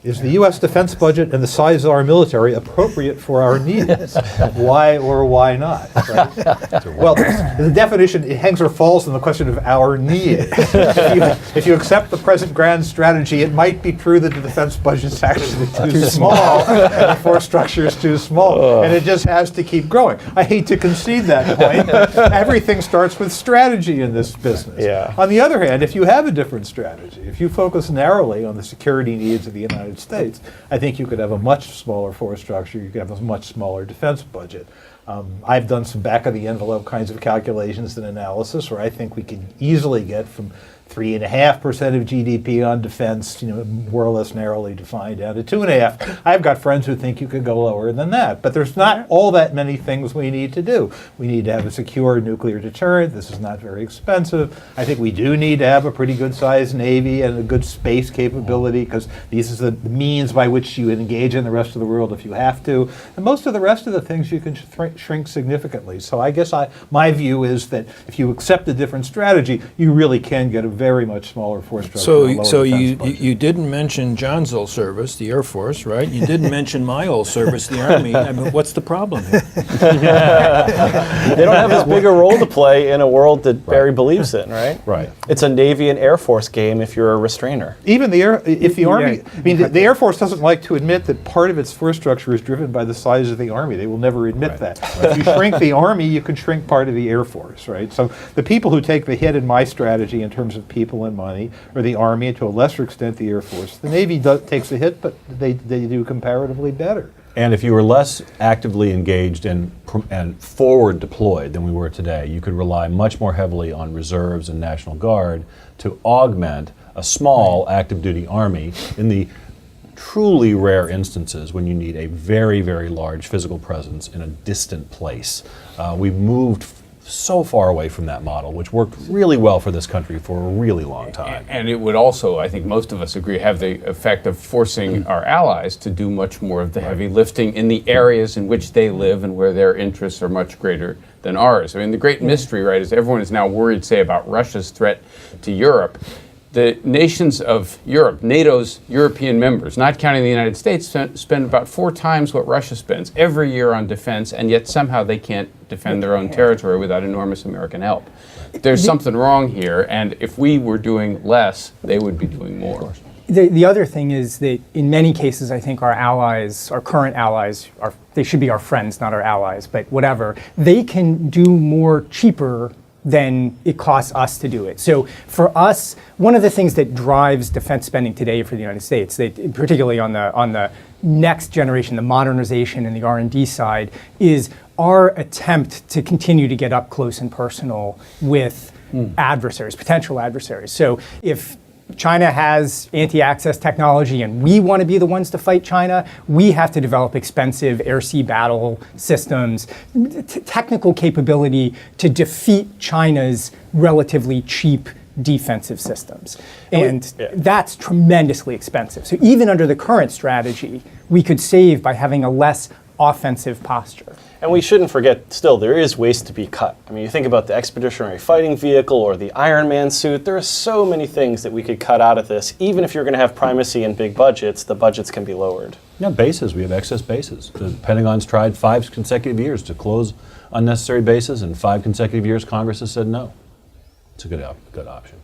Is the U.S. defense budget and the size of our military appropriate for our needs? Why or why not? Right? Well, the definition, it hangs or falls on the question of our needs. If you accept the present grand strategy, it might be true that the defense budget is actually too small, and the force structure is too small, and it just has to keep growing. I hate to concede that point, but everything starts with strategy in this business. Yeah. On the other hand, if you have a different strategy, if you focus narrowly on the security needs of the United States, I think you could have a much smaller force structure, you could have a much smaller defense budget. I've done some back-of-the-envelope kinds of calculations and analysis where I think we can easily get from 3.5% of GDP on defense, more or less narrowly defined, down to 2.5%. I've got friends who think you could go lower than that, but there's not all that many things we need to do. We need to have a secure nuclear deterrent. This is not very expensive. I think we do need to have a pretty good-sized Navy and a good space capability, because these are the means by which you engage in the rest of the world if you have to. And most of the rest of the things you can shrink significantly. So I guess my view is that if you accept a different strategy, you really can get a very much smaller force structure. So you didn't mention John's old service, the Air Force, right? You didn't mention my old service, the Army. I mean, what's the problem here? They don't have as big a role to play in a world that Barry believes in, right? Right. It's a Navy and Air Force game if you're a restrainer. Even the Army, I mean, the Air Force doesn't like to admit that part of its force structure is driven by the size of the Army. They will never admit that. If you shrink the Army, you can shrink part of the Air Force, right? So the people who take the hit in my strategy in terms of people and money, or the Army, and to a lesser extent the Air Force. The Navy takes a hit, but they do comparatively better. And if you were less actively engaged and forward deployed than we were today, you could rely much more heavily on reserves and National Guard to augment a small active duty Army in the truly rare instances when you need a very, very large physical presence in a distant place. We've moved so far away from that model, which worked really well for this country for a really long time. And it would also, I think most of us agree, have the effect of forcing our allies to do much more of the heavy lifting in the areas in which they live and where their interests are much greater than ours. I mean, the great mystery, right, is everyone is now worried, say, about Russia's threat to Europe. The nations of Europe, NATO's European members, not counting the United States, spend about 4 times what Russia spends every year on defense, and yet somehow they can't defend their own territory without enormous American help. There's something wrong here, and if we were doing less, they would be doing more. The other thing is that in many cases, I think our allies, our current allies, they should be our friends, not our allies, but whatever, they can do more cheaper than it costs us to do it. So for us, one of the things that drives defense spending today for the United States, particularly on the next generation, the modernization and the R&D side, is our attempt to continue to get up close and personal with adversaries, potential adversaries. So if China has anti-access technology and we want to be the ones to fight China, we have to develop expensive air-sea battle systems, technical capability to defeat China's relatively cheap defensive systems. And that's tremendously expensive. So even under the current strategy, we could save by having a less offensive posture. And we shouldn't forget, still, there is waste to be cut. I mean, you think about the Expeditionary Fighting Vehicle or the Iron Man suit, there are so many things that we could cut out of this. Even if you're going to have primacy and big budgets, the budgets can be lowered. Yeah, bases. We have excess bases. The Pentagon's tried 5 consecutive years to close unnecessary bases, and 5 consecutive years Congress has said no. It's a good option.